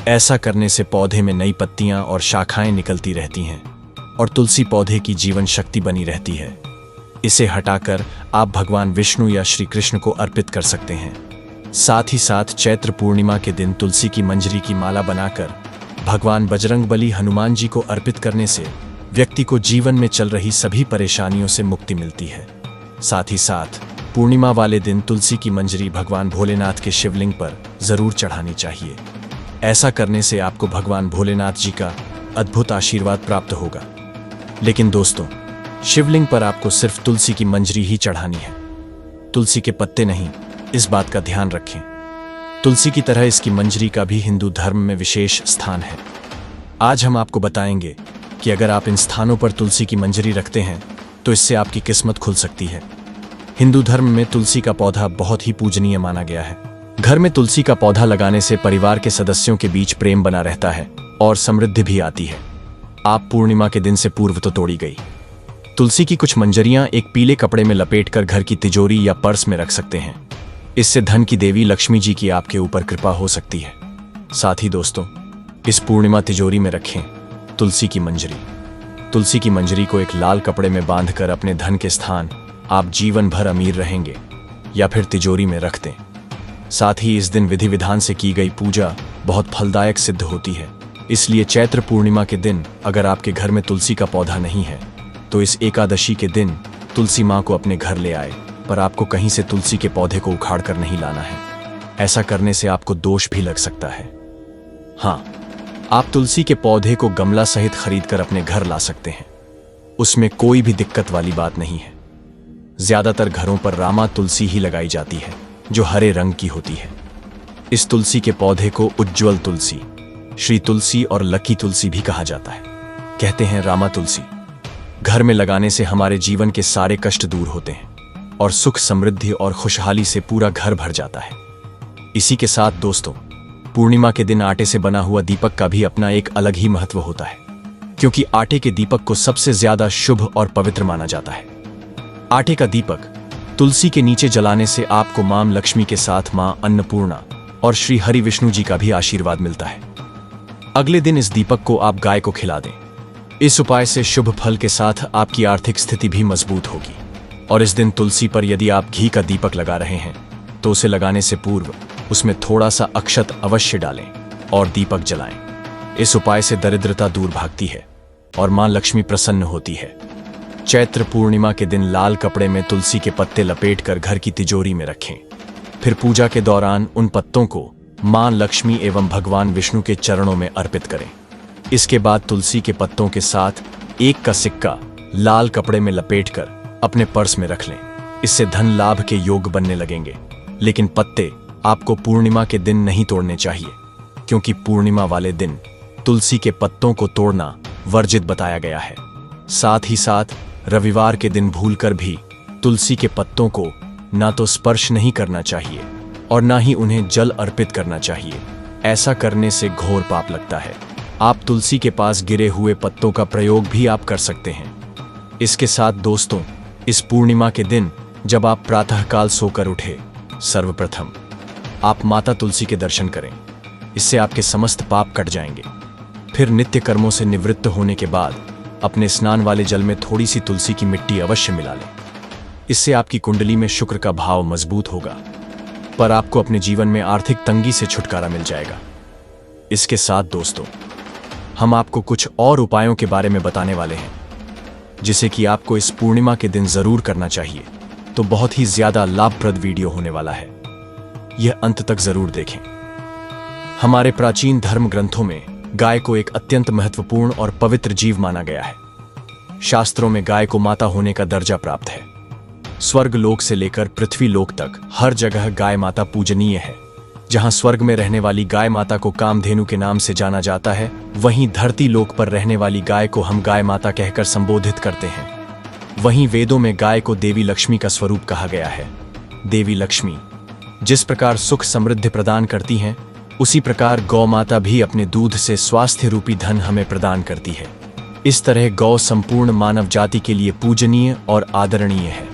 S1: ऐसा करने से पौधे में नई पत्तियां और शाखाएं निकलती रहती हैं और तुलसी पौधे की जीवन शक्ति बनी रहती है। इसे हटाकर आप भगवान विष्णु या श्री कृष्ण को अर्पित कर सकते हैं। साथ ही साथ चैत्र पूर्णिमा के दिन तुलसी की मंजरी की माला बनाकर भगवान बजरंगबली हनुमान जी को अर्पित करने से व्यक्ति को जीवन में चल रही सभी परेशानियों से मुक्ति मिलती है। साथ ही साथ पूर्णिमा वाले दिन तुलसी की मंजरी भगवान भोलेनाथ के शिवलिंग पर जरूर चढ़ानी चाहिए। ऐसा करने से आपको भगवान भोलेनाथ जी का अद्भुत आशीर्वाद प्राप्त होगा। लेकिन दोस्तों, शिवलिंग पर आपको सिर्फ तुलसी की मंजरी ही चढ़ानी है, तुलसी के पत्ते नहीं, इस बात का ध्यान रखें। तुलसी की तरह इसकी मंजरी का भी हिंदू धर्म में विशेष स्थान है। आज हम आपको बताएंगे कि अगर आप इन स्थानों पर तुलसी की मंजरी रखते हैं तो इससे आपकी किस्मत खुल सकती है। हिंदू धर्म में तुलसी का पौधा बहुत ही पूजनीय माना गया है। घर में तुलसी का पौधा लगाने से परिवार के सदस्यों के बीच प्रेम बना रहता है और समृद्धि भी आती है। आप पूर्णिमा के दिन से पूर्व तो तोड़ी गई तुलसी की कुछ मंजरियां एक पीले कपड़े में लपेटकर घर की तिजोरी या पर्स में रख सकते हैं। इससे धन की देवी लक्ष्मी जी की आपके ऊपर कृपा हो सकती है। साथ ही दोस्तों, इस पूर्णिमा तिजोरी में रखें तुलसी की मंजरी। तुलसी की मंजरी को एक लाल कपड़े में बांधकर अपने धन के स्थान आप जीवन भर अमीर रहेंगे या फिर तिजोरी में रख दें। साथ ही इस दिन विधि विधान से की गई पूजा बहुत फलदायक सिद्ध होती है। इसलिए चैत्र पूर्णिमा के दिन अगर आपके घर में तुलसी का पौधा नहीं है तो इस एकादशी के दिन तुलसी माँ को अपने घर ले आए, पर आपको कहीं से तुलसी के पौधे को उखाड़ कर नहीं लाना है। ऐसा करने से आपको दोष भी लग सकता है। हाँ, आप तुलसी के पौधे को गमला सहित खरीद कर अपने घर ला सकते हैं, उसमें कोई भी दिक्कत वाली बात नहीं है। ज्यादातर घरों पर रामा तुलसी ही लगाई जाती है जो हरे रंग की होती है। इस तुलसी के पौधे को उज्ज्वल तुलसी, श्री तुलसी और लकी तुलसी भी कहा जाता है। कहते हैं रामा तुलसी घर में लगाने से हमारे जीवन के सारे कष्ट दूर होते हैं और सुख, समृद्धि और खुशहाली से पूरा घर भर जाता है। इसी के साथ दोस्तों, पूर्णिमा के दिन आटे से बना हुआ दीपक का भी अपना एक अलग ही महत्व होता है, क्योंकि आटे के दीपक को सबसे ज्यादा शुभ और पवित्र माना जाता है। आटे का दीपक तुलसी के नीचे जलाने से आपको मां लक्ष्मी के साथ मां अन्नपूर्णा और श्री हरि विष्णु जी का भी आशीर्वाद मिलता है। अगले दिन इस दीपक को आप गाय को खिला दें। इस उपाय से शुभ फल के साथ आपकी आर्थिक स्थिति भी मजबूत होगी। और इस दिन तुलसी पर यदि आप घी का दीपक लगा रहे हैं तो उसे लगाने से पूर्व उसमें थोड़ा सा अक्षत अवश्य डालें और दीपक जलाएं। इस उपाय से दरिद्रता दूर भागती है और मां लक्ष्मी प्रसन्न होती है। चैत्र पूर्णिमा के दिन लाल कपड़े में तुलसी के पत्ते लपेटकर घर की तिजोरी में रखें। फिर पूजा के दौरान उन पत्तों को मां लक्ष्मी एवं भगवान विष्णु के चरणों में अर्पित करें। इसके बाद तुलसी के पत्तों के साथ 1 का सिक्का लाल कपड़े में लपेटकर अपने पर्स में रख लें। इससे धन लाभ के योग बनने लगेंगे। लेकिन पत्ते आपको पूर्णिमा के दिन नहीं तोड़ने चाहिए, क्योंकि पूर्णिमा वाले दिन तुलसी के पत्तों को तोड़ना वर्जित बताया गया है। साथ ही साथ रविवार के दिन भूलकर भी तुलसी के पत्तों को ना तो स्पर्श नहीं करना चाहिए और ना ही उन्हें जल अर्पित करना चाहिए। ऐसा करने से घोर पाप लगता है। आप तुलसी के पास गिरे हुए पत्तों का प्रयोग भी आप कर सकते हैं। इसके साथ दोस्तों, इस पूर्णिमा के दिन जब आप प्रातःकाल सोकर उठे, सर्वप्रथम आप माता तुलसी के दर्शन करें। इससे आपके समस्त पाप कट जाएंगे। फिर नित्य कर्मों से निवृत्त होने के बाद अपने स्नान वाले जल में थोड़ी सी तुलसी की मिट्टी अवश्य मिला लें। इससे आपकी कुंडली में शुक्र का भाव मजबूत होगा, पर आपको अपने जीवन में आर्थिक तंगी से छुटकारा मिल जाएगा। इसके साथ दोस्तों, हम आपको कुछ और उपायों के बारे में बताने वाले हैं, जिसे कि आपको इस पूर्णिमा के दिन जरूर करना चाहिए। तो बहुत ही ज्यादा लाभप्रद वीडियो होने वाला है, यह अंत तक जरूर देखें। हमारे प्राचीन धर्म ग्रंथों में गाय को एक अत्यंत महत्वपूर्ण और पवित्र जीव माना गया है। शास्त्रों में गाय को माता होने का दर्जा प्राप्त है। स्वर्ग लोक से लेकर पृथ्वी लोक तक हर जगह गाय माता पूजनीय है। जहां स्वर्ग में रहने वाली गाय माता को कामधेनु के नाम से जाना जाता है, वहीं धरती लोक पर रहने वाली गाय को हम गाय माता कहकर संबोधित करते हैं। वहीं वेदों में गाय को देवी लक्ष्मी का स्वरूप कहा गया है। देवी लक्ष्मी जिस प्रकार सुख समृद्धि प्रदान करती हैं, उसी प्रकार गौ माता भी अपने दूध से स्वास्थ्य रूपी धन हमें प्रदान करती है। इस तरह गौ संपूर्ण मानव जाति के लिए पूजनीय और आदरणीय है।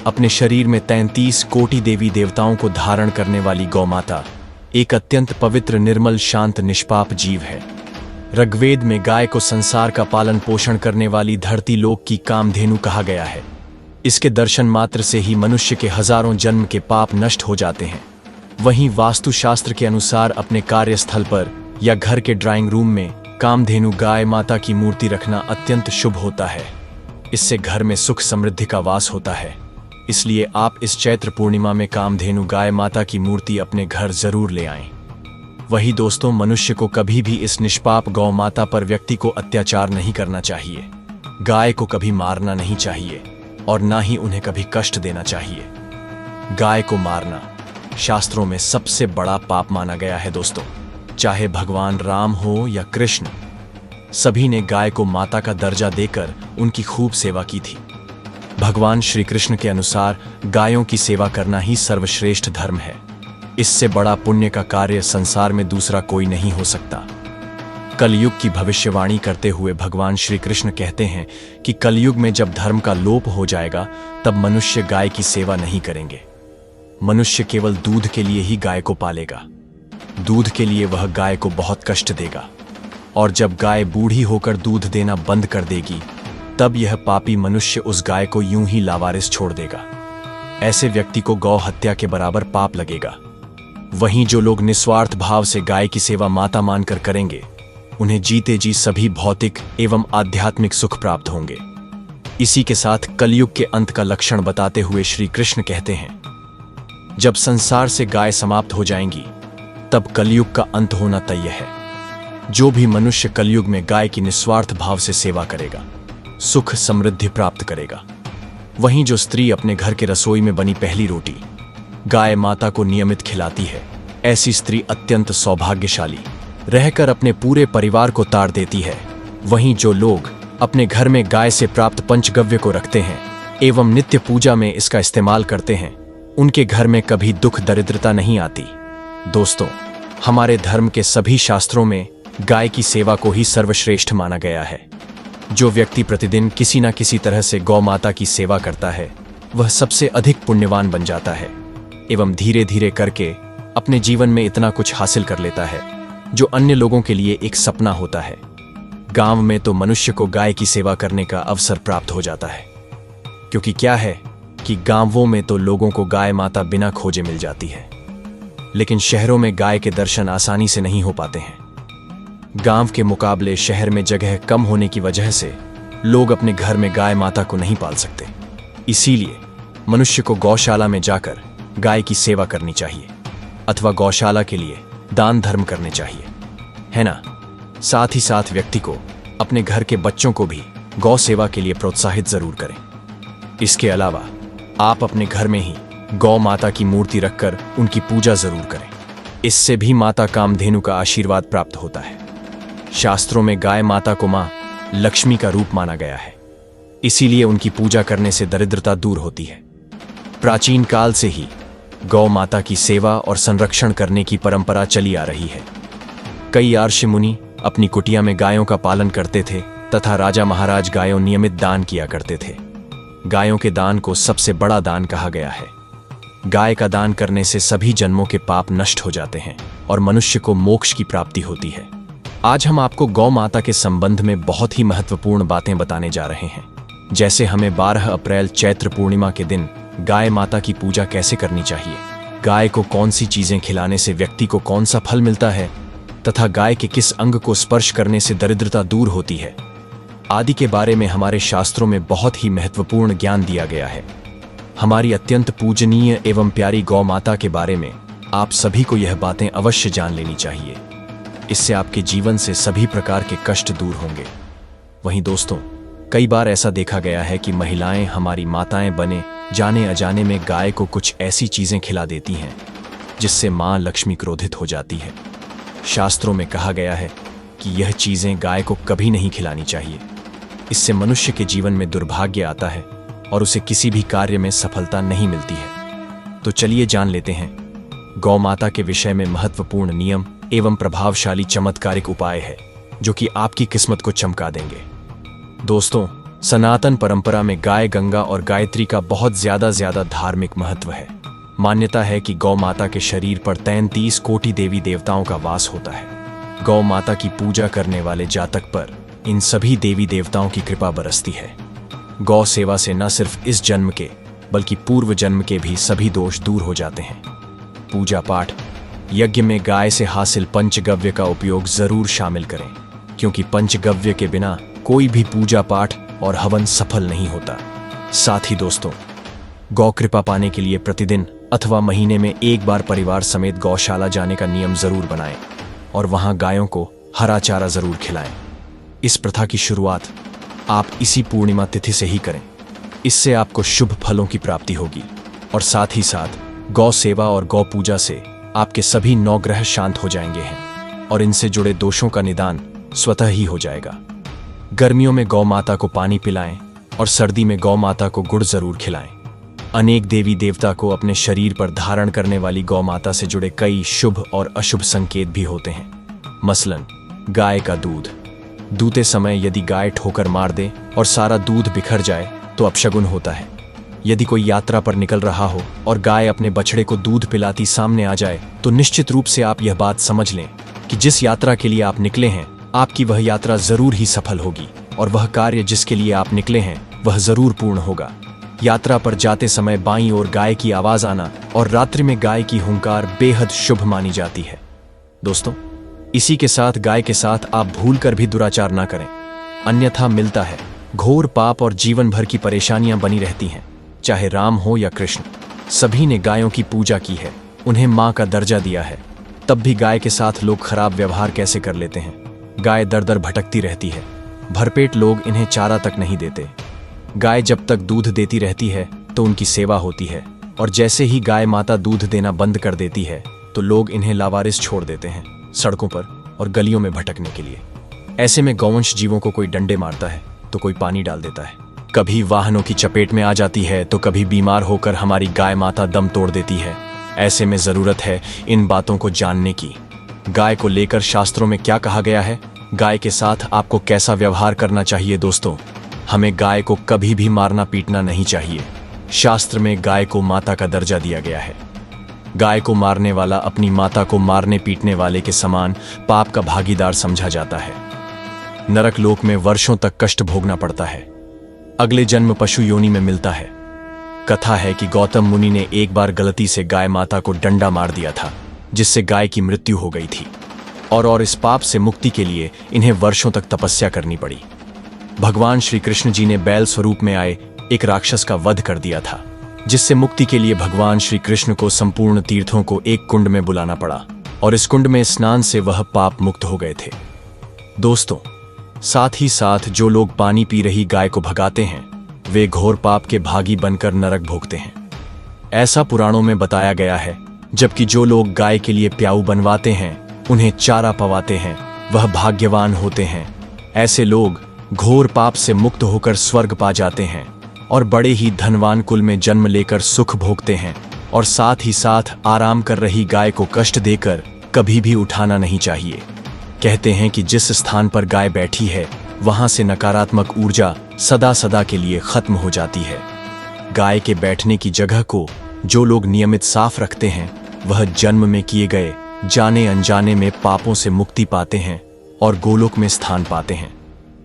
S1: अपने शरीर में 33 कोटि देवी देवताओं को धारण करने वाली गौ माता एक अत्यंत पवित्र, निर्मल, शांत, निष्पाप जीव है। ऋग्वेद में गाय को संसार का पालन पोषण करने वाली धरती लोक की कामधेनु कहा गया है। इसके दर्शन मात्र से ही मनुष्य के हजारों जन्म के पाप नष्ट हो जाते हैं। वहीं वास्तुशास्त्र के अनुसार अपने कार्यस्थल पर या घर के ड्राइंग रूम में कामधेनु गाय माता की मूर्ति रखना अत्यंत शुभ होता है। इससे घर में सुख समृद्धि का वास होता है। इसलिए आप इस चैत्र पूर्णिमा में कामधेनु गाय माता की मूर्ति अपने घर जरूर ले आएं। वही दोस्तों, मनुष्य को कभी भी इस निष्पाप गौ माता पर व्यक्ति को अत्याचार नहीं करना चाहिए। गाय को कभी मारना नहीं चाहिए और ना ही उन्हें कभी कष्ट देना चाहिए। गाय को मारना शास्त्रों में सबसे बड़ा पाप माना गया है दोस्तों। चाहे भगवान राम हो या कृष्ण, सभी ने गाय को माता का दर्जा देकर उनकी खूब सेवा की थी। भगवान श्री कृष्ण के अनुसार गायों की सेवा करना ही सर्वश्रेष्ठ धर्म है। इससे बड़ा पुण्य का कार्य संसार में दूसरा कोई नहीं हो सकता। कलयुग की भविष्यवाणी करते हुए भगवान श्री कृष्ण कहते हैं कि कलयुग में जब धर्म का लोप हो जाएगा, तब मनुष्य गाय की सेवा नहीं करेंगे। मनुष्य केवल दूध के लिए ही गाय को पालेगा। दूध के लिए वह गाय को बहुत कष्ट देगा, और जब गाय बूढ़ी होकर दूध देना बंद कर देगी, तब यह पापी मनुष्य उस गाय को यूं ही लावारिस छोड़ देगा। ऐसे व्यक्ति को गौ हत्या के बराबर पाप लगेगा। वहीं जो लोग निस्वार्थ भाव से गाय की सेवा माता मानकर करेंगे, उन्हें जीते जी सभी भौतिक एवं आध्यात्मिक सुख प्राप्त होंगे। इसी के साथ कलयुग के अंत का लक्षण बताते हुए श्री कृष्ण कहते हैं, जब संसार से गाय समाप्त हो जाएंगी, तब कलयुग का अंत होना तय है। जो भी मनुष्य कलयुग में गाय की निस्वार्थ भाव से सेवा करेगा, सुख समृद्धि प्राप्त करेगा। वहीं जो स्त्री अपने घर के रसोई में बनी पहली रोटी गाय माता को नियमित खिलाती है, ऐसी स्त्री अत्यंत सौभाग्यशाली रहकर अपने पूरे परिवार को तार देती है। वहीं जो लोग अपने घर में गाय से प्राप्त पंचगव्य को रखते हैं एवं नित्य पूजा में इसका इस्तेमाल करते हैं, उनके घर में कभी दुख दरिद्रता नहीं आती। दोस्तों, हमारे धर्म के सभी शास्त्रों में गाय की सेवा को ही सर्वश्रेष्ठ माना गया है। जो व्यक्ति प्रतिदिन किसी न किसी तरह से गौ माता की सेवा करता है, वह सबसे अधिक पुण्यवान बन जाता है एवं धीरे धीरे करके अपने जीवन में इतना कुछ हासिल कर लेता है जो अन्य लोगों के लिए एक सपना होता है। गांव में तो मनुष्य को गाय की सेवा करने का अवसर प्राप्त हो जाता है, क्योंकि क्या है कि गांवों में तो लोगों को गाय माता बिना खोजे मिल जाती है, लेकिन शहरों में गाय के दर्शन आसानी से नहीं हो पाते हैं। गांव के मुकाबले शहर में जगह कम होने की वजह से लोग अपने घर में गाय माता को नहीं पाल सकते। इसीलिए मनुष्य को गौशाला में जाकर गाय की सेवा करनी चाहिए, अथवा गौशाला के लिए दान धर्म करने चाहिए, है ना। साथ ही साथ व्यक्ति को अपने घर के बच्चों को भी गौ सेवा के लिए प्रोत्साहित जरूर करें। इसके अलावा आप अपने घर में ही गौ माता की मूर्ति रखकर उनकी पूजा जरूर करें। इससे भी माता कामधेनु का आशीर्वाद प्राप्त होता है। शास्त्रों में गाय माता को मां लक्ष्मी का रूप माना गया है, इसीलिए उनकी पूजा करने से दरिद्रता दूर होती है। प्राचीन काल से ही गौ माता की सेवा और संरक्षण करने की परंपरा चली आ रही है। कई ऋषि मुनि अपनी कुटिया में गायों का पालन करते थे तथा राजा महाराज गायों नियमित दान किया करते थे। गायों के दान को सबसे बड़ा दान कहा गया है। गाय का दान करने से सभी जन्मों के पाप नष्ट हो जाते हैं और मनुष्य को मोक्ष की प्राप्ति होती है। आज हम आपको गौ माता के संबंध में बहुत ही महत्वपूर्ण बातें बताने जा रहे हैं, जैसे हमें 12 अप्रैल चैत्र पूर्णिमा के दिन गाय माता की पूजा कैसे करनी चाहिए, गाय को कौन सी चीजें खिलाने से व्यक्ति को कौन सा फल मिलता है, तथा गाय के किस अंग को स्पर्श करने से दरिद्रता दूर होती है आदि के बारे में हमारे शास्त्रों में बहुत ही महत्वपूर्ण ज्ञान दिया गया है। हमारी अत्यंत पूजनीय एवं प्यारी गौ माता के बारे में आप सभी को यह बातें अवश्य जान लेनी चाहिए। इससे आपके जीवन से सभी प्रकार के कष्ट दूर होंगे। वहीं दोस्तों, कई बार ऐसा देखा गया है कि महिलाएं हमारी माताएं बने जाने अजाने में गाय को कुछ ऐसी चीजें खिला देती हैं जिससे मां लक्ष्मी क्रोधित हो जाती है। शास्त्रों में कहा गया है कि यह चीजें गाय को कभी नहीं खिलानी चाहिए। इससे मनुष्य के जीवन में दुर्भाग्य आता है और उसे किसी भी कार्य में सफलता नहीं मिलती है। तो चलिए जान लेते हैं गौ माता के विषय में महत्वपूर्ण नियम एवं प्रभावशाली चमत्कारिक उपाय है जो कि आपकी किस्मत को चमका देंगे। दोस्तों, सनातन परंपरा में गाय, गंगा और गायत्री का बहुत ज्यादा धार्मिक महत्व है। मान्यता है कि गौ माता के शरीर पर 33 कोटि देवी देवताओं का वास होता है। गौ माता की पूजा करने वाले जातक पर इन सभी देवी देवताओं की कृपा बरसती है। गौ सेवा से न सिर्फ इस जन्म के बल्कि पूर्व जन्म के भी सभी दोष दूर हो जाते हैं। पूजा पाठ यज्ञ में गाय से हासिल पंचगव्य का उपयोग जरूर शामिल करें, क्योंकि पंचगव्य के बिना कोई भी पूजा पाठ और हवन सफल नहीं होता। साथ ही दोस्तों, गौ कृपा पाने के लिए प्रतिदिन अथवा महीने में एक बार परिवार समेत गौशाला जाने का नियम जरूर बनाएं और वहां गायों को हरा चारा जरूर खिलाएं। इस प्रथा की शुरुआत आप इसी पूर्णिमा तिथि से ही करें। इससे आपको शुभ फलों की प्राप्ति होगी और साथ ही साथ गौ सेवा और गौ पूजा से आपके सभी 9 ग्रह शांत हो जाएंगे हैं और इनसे जुड़े दोषों का निदान स्वतः ही हो जाएगा। गर्मियों में गौ माता को पानी पिलाएं और सर्दी में गौ माता को गुड़ जरूर खिलाएं। अनेक देवी देवता को अपने शरीर पर धारण करने वाली गौ माता से जुड़े कई शुभ और अशुभ संकेत भी होते हैं। मसलन गाय का दूध दूते समय यदि गाय ठोकर मार दे और सारा दूध बिखर जाए तो अपशगुन होता है। यदि कोई यात्रा पर निकल रहा हो और गाय अपने बछड़े को दूध पिलाती सामने आ जाए तो निश्चित रूप से आप यह बात समझ लें कि जिस यात्रा के लिए आप निकले हैं आपकी वह यात्रा जरूर ही सफल होगी और वह कार्य जिसके लिए आप निकले हैं वह जरूर पूर्ण होगा। यात्रा पर जाते समय बाईं ओर गाय की आवाज आना और रात्रि में गाय की हुंकार बेहद शुभ मानी जाती है। दोस्तों, इसी के साथ गाय के साथ आप भूल कर भी दुराचार ना करें, अन्यथा मिलता है घोर पाप और जीवन भर की परेशानियां बनी रहती हैं। चाहे राम हो या कृष्ण, सभी ने गायों की पूजा की है, उन्हें मां का दर्जा दिया है, तब भी गाय के साथ लोग खराब व्यवहार कैसे कर लेते हैं। गाय दर दर भटकती रहती है, भरपेट लोग इन्हें चारा तक नहीं देते। गाय जब तक दूध देती रहती है तो उनकी सेवा होती है और जैसे ही गाय माता दूध देना बंद कर देती है तो लोग इन्हें लावारिस छोड़ देते हैं सड़कों पर और गलियों में भटकने के लिए। ऐसे में गौवंश जीवों को कोई डंडे मारता है तो कोई पानी डाल देता है, कभी वाहनों की चपेट में आ जाती है तो कभी बीमार होकर हमारी गाय माता दम तोड़ देती है। ऐसे में जरूरत है इन बातों को जानने की। गाय को लेकर शास्त्रों में क्या कहा गया है, गाय के साथ आपको कैसा व्यवहार करना चाहिए। दोस्तों, हमें गाय को कभी भी मारना पीटना नहीं चाहिए। शास्त्र में गाय को माता का दर्जा दिया गया है। गाय को मारने वाला अपनी माता को मारने पीटने वाले के समान पाप का भागीदार समझा जाता है। नरक लोक में वर्षों तक कष्ट भोगना पड़ता है। अगले जन्म पशु योनि में मिलता है। कथा है कि गौतम मुनि ने एक बार गलती से गाय माता को डंडा मार दिया था, जिससे गाय की मृत्यु हो गई थी और इस पाप से मुक्ति के लिए इन्हें वर्षों तक तपस्या करनी पड़ी। भगवान श्री कृष्ण जी ने बैल स्वरूप में आए एक राक्षस का वध कर दिया था, जिससे मुक्ति के लिए भगवान श्री कृष्ण को संपूर्ण तीर्थों को एक कुंड में बुलाना पड़ा और इस कुंड में स्नान से वह पाप मुक्त हो गए थे। दोस्तों, साथ ही साथ जो लोग पानी पी रही गाय को भगाते हैं वे घोर पाप के भागी बनकर नरक भोगते हैं। ऐसा पुराणों में बताया गया है। जबकि जो लोग गाय के लिए प्याऊ बनवाते हैं, उन्हें चारा पवाते हैं, वह भाग्यवान होते हैं। ऐसे लोग घोर पाप से मुक्त होकर स्वर्ग पा जाते हैं और बड़े ही धनवान कुल में जन्म लेकर सुख भोगते हैं। और साथ ही साथ आराम कर रही गाय को कष्ट देकर कभी भी उठाना नहीं चाहिए। कहते हैं कि जिस स्थान पर गाय बैठी है वहां से नकारात्मक ऊर्जा सदा सदा के लिए खत्म हो जाती है। गाय के बैठने की जगह को जो लोग नियमित साफ रखते हैं वह जन्म में किए गए जाने अनजाने में पापों से मुक्ति पाते हैं और गोलोक में स्थान पाते हैं।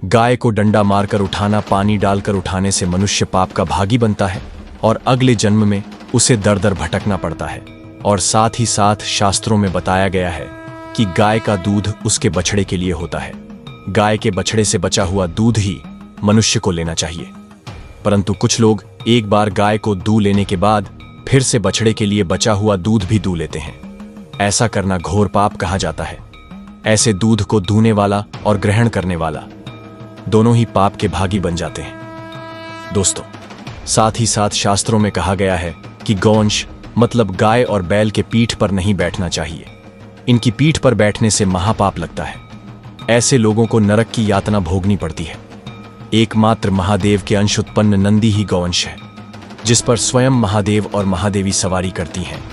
S1: गाय को डंडा मारकर उठाना, पानी डालकर उठाने से मनुष्य पाप का भागी बनता है और अगले जन्म में उसे दर दर भटकना पड़ता है। और साथ ही साथ शास्त्रों में बताया गया है कि गाय का दूध उसके बछड़े के लिए होता है। गाय के बछड़े से बचा हुआ दूध ही मनुष्य को लेना चाहिए। परंतु कुछ लोग एक बार गाय को दूध लेने के बाद फिर से बछड़े के लिए बचा हुआ दूध भी दूध लेते हैं। ऐसा करना घोर पाप कहा जाता है। ऐसे दूध को दूने वाला और ग्रहण करने वाला दोनों ही पाप के भागी बन जाते हैं। दोस्तों, साथ ही साथ शास्त्रों में कहा गया है कि गौवंश मतलब गाय और बैल के पीठ पर नहीं बैठना चाहिए। इनकी पीठ पर बैठने से महापाप लगता है। ऐसे लोगों को नरक की यातना भोगनी पड़ती है। एकमात्र महादेव के अंश उत्पन्न नंदी ही गौवंश है, जिस पर स्वयं महादेव और महादेवी सवारी करती हैं,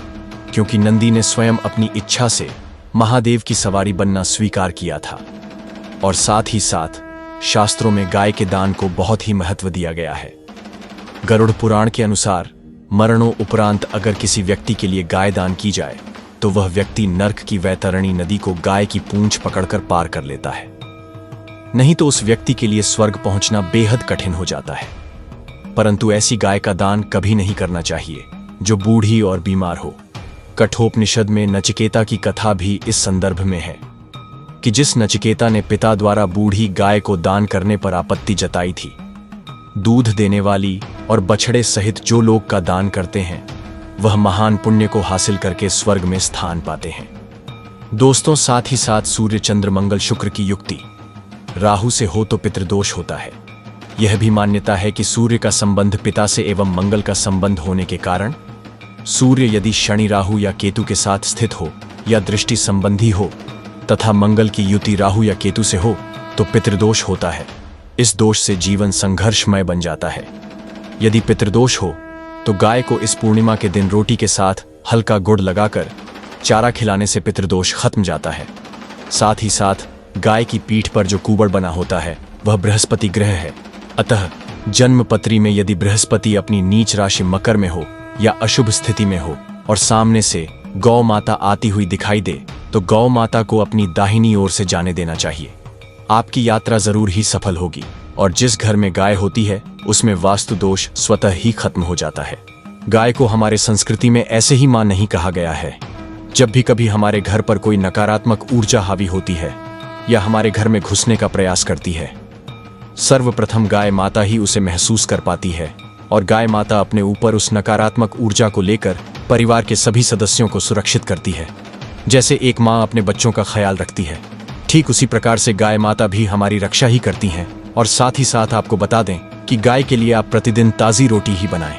S1: क्योंकि नंदी ने स्वयं अपनी इच्छा से महादेव की सवारी बनना स्वीकार किया था। और साथ ही साथ शास्त्रों में गाय के दान को बहुत ही महत्व दिया गया है। गरुड़ पुराण के अनुसार मरणों उपरांत अगर किसी व्यक्ति के लिए गाय दान की जाए तो वह व्यक्ति नर्क की वैतरणी नदी को गाय की पूंछ पकड़कर पार कर लेता है। नहीं तो उस व्यक्ति के लिए स्वर्ग पहुंचना बेहद कठिन हो जाता है। परंतु ऐसी गाय का दान कभी नहीं करना चाहिए जो बूढ़ी और बीमार हो। कठोपनिषद में नचिकेता की कथा भी इस संदर्भ में है कि जिस नचिकेता ने पिता द्वारा बूढ़ी गाय को दान करने पर आपत्ति जताई थी। दूध देने वाली और बछड़े सहित जो लोग का दान करते हैं वह महान पुण्य को हासिल करके स्वर्ग में स्थान पाते हैं। दोस्तों, साथ ही साथ सूर्य चंद्र मंगल शुक्र की युक्ति राहु से हो तो पितृदोष होता है। यह भी मान्यता है कि सूर्य का संबंध पिता से एवं मंगल का संबंध होने के कारण सूर्य यदि शनि राहु या केतु के साथ स्थित हो या दृष्टि संबंधी हो तथा मंगल की युति राहु या केतु से हो तो पितृदोष होता है। इस दोष से जीवन संघर्षमय बन जाता है। यदि पितृदोष हो तो गाय को इस पूर्णिमा के दिन रोटी के साथ हल्का गुड़ लगाकर चारा खिलाने से पितृदोष खत्म जाता है। साथ ही साथ गाय की पीठ पर जो कुबड़ बना होता है वह बृहस्पति ग्रह है। अतः जन्म पत्री में यदि बृहस्पति अपनी नीच राशि मकर में हो या अशुभ स्थिति में हो और सामने से गौ माता आती हुई दिखाई दे तो गौ माता को अपनी दाहिनी ओर से जाने देना चाहिए। आपकी यात्रा जरूर ही सफल होगी और जिस घर में गाय होती है उसमें वास्तु दोष स्वतः ही खत्म हो जाता है। गाय को हमारे संस्कृति में ऐसे ही मां नहीं कहा गया है। जब भी कभी हमारे घर पर कोई नकारात्मक ऊर्जा हावी होती है या हमारे घर में घुसने का प्रयास करती है, सर्वप्रथम गाय माता ही उसे महसूस कर पाती है और गाय माता अपने ऊपर उस नकारात्मक ऊर्जा को लेकर परिवार के सभी सदस्यों को सुरक्षित करती है। जैसे एक माँ अपने बच्चों का ख्याल रखती है, ठीक उसी प्रकार से गाय माता भी हमारी रक्षा ही करती हैं। और साथ ही साथ आपको बता दें कि गाय के लिए आप प्रतिदिन ताज़ी रोटी ही बनाएं।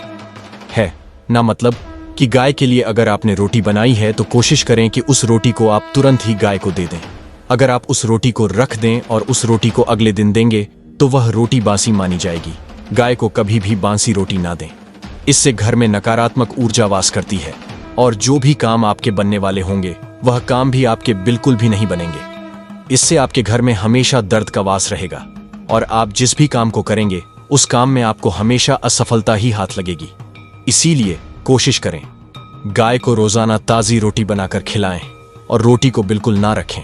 S1: है ना, मतलब कि गाय के लिए अगर आपने रोटी बनाई है तो कोशिश करें कि उस रोटी को आप तुरंत ही गाय को दे दें। अगर आप उस रोटी को रख दें और उस रोटी को अगले दिन देंगे तो वह रोटी बासी मानी जाएगी। गाय को कभी भी बासी रोटी ना दें। इससे घर में नकारात्मक ऊर्जा वास करती है और जो भी काम आपके बनने वाले होंगे वह काम भी आपके बिल्कुल भी नहीं बनेंगे। इससे आपके घर में हमेशा दर्द का वास रहेगा और आप जिस भी काम को करेंगे उस काम में आपको हमेशा असफलता ही हाथ लगेगी। इसीलिए कोशिश करें गाय को रोजाना ताज़ी रोटी बनाकर खिलाएं और रोटी को बिल्कुल ना रखें।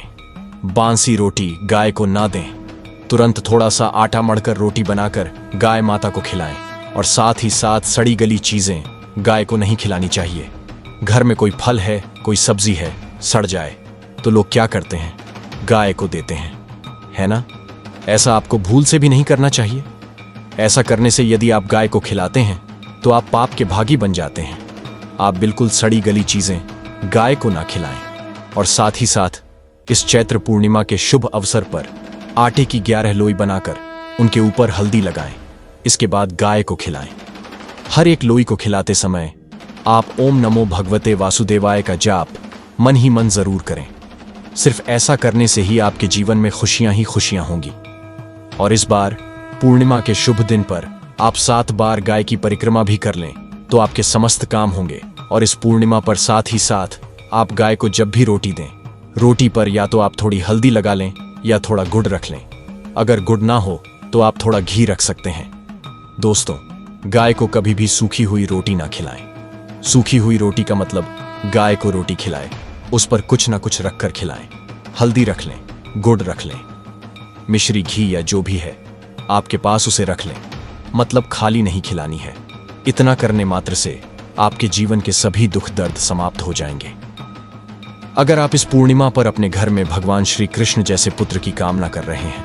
S1: बांसी रोटी गाय को ना दें। तुरंत थोड़ा सा आटा मढ़कर रोटी बनाकर गाय माता को खिलाएं और साथ ही साथ सड़ी गली चीजें गाय को नहीं खिलानी चाहिए। घर में कोई फल है, कोई सब्जी है, सड़ जाए तो लोग क्या करते हैं? गाय को देते हैं, है ना? ऐसा आपको भूल से भी नहीं करना चाहिए। ऐसा करने से यदि आप गाय को खिलाते हैं तो आप पाप के भागी बन जाते हैं। आप बिल्कुल सड़ी गली चीजें गाय को ना खिलाएं और साथ ही साथ इस चैत्र पूर्णिमा के शुभ अवसर पर आटे की 11 लोई बनाकर उनके ऊपर हल्दी लगाएं। इसके बाद गाय को खिलाएं। हर एक लोई को खिलाते समय आप ओम नमो भगवते वासुदेवाय का जाप मन ही मन जरूर करें। सिर्फ ऐसा करने से ही आपके जीवन में खुशियां ही खुशियां होंगी। और इस बार पूर्णिमा के शुभ दिन पर आप 7 बार गाय की परिक्रमा भी कर लें तो आपके समस्त काम होंगे। और इस पूर्णिमा पर साथ ही साथ आप गाय को जब भी रोटी दें, रोटी पर या तो आप थोड़ी हल्दी लगा लें या थोड़ा गुड़ रख लें। अगर गुड़ ना हो तो आप थोड़ा घी रख सकते हैं। दोस्तों, गाय को कभी भी सूखी हुई रोटी ना खिलाएं। सूखी हुई रोटी का मतलब गाय को रोटी खिलाएं, उस पर कुछ ना कुछ रखकर खिलाएं। हल्दी रख लें, गुड़ रख लें, मिश्री, घी या जो भी है आपके पास उसे रख लें। मतलब खाली नहीं खिलानी है। इतना करने मात्र से आपके जीवन के सभी दुख दर्द समाप्त हो जाएंगे। अगर आप इस पूर्णिमा पर अपने घर में भगवान श्री कृष्ण जैसे पुत्र की कामना कर रहे हैं,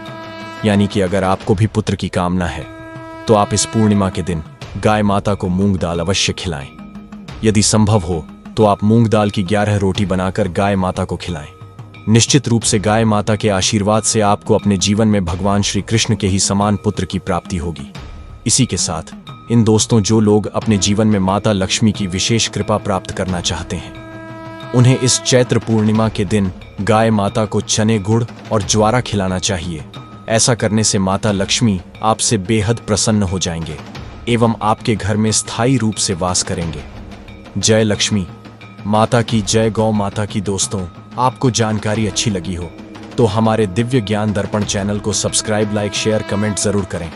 S1: यानी कि अगर आपको भी पुत्र की कामना है, तो आप इस पूर्णिमा के दिन गाय माता को मूंग दाल अवश्य खिलाएं। यदि संभव हो तो आप मूंग दाल की 11 रोटी बनाकर गाय माता को खिलाएं। निश्चित रूप से गाय माता के आशीर्वाद से आपको अपने जीवन में भगवान श्री कृष्ण के ही समान पुत्र की प्राप्ति होगी। इसी के साथ इन दोस्तों, जो लोग अपने जीवन में माता लक्ष्मी की विशेष कृपा प्राप्त करना चाहते हैं, उन्हें इस चैत्र पूर्णिमा के दिन गाय माता को चने, गुड़ और ज्वारा खिलाना चाहिए। ऐसा करने से माता लक्ष्मी आपसे बेहद प्रसन्न हो जाएंगे एवं आपके घर में स्थायी रूप से वास करेंगे। जय लक्ष्मी माता की जय। गौ माता की। दोस्तों, आपको जानकारी अच्छी लगी हो तो हमारे दिव्य ज्ञान दर्पण चैनल को सब्सक्राइब, लाइक, शेयर, कमेंट जरूर करें।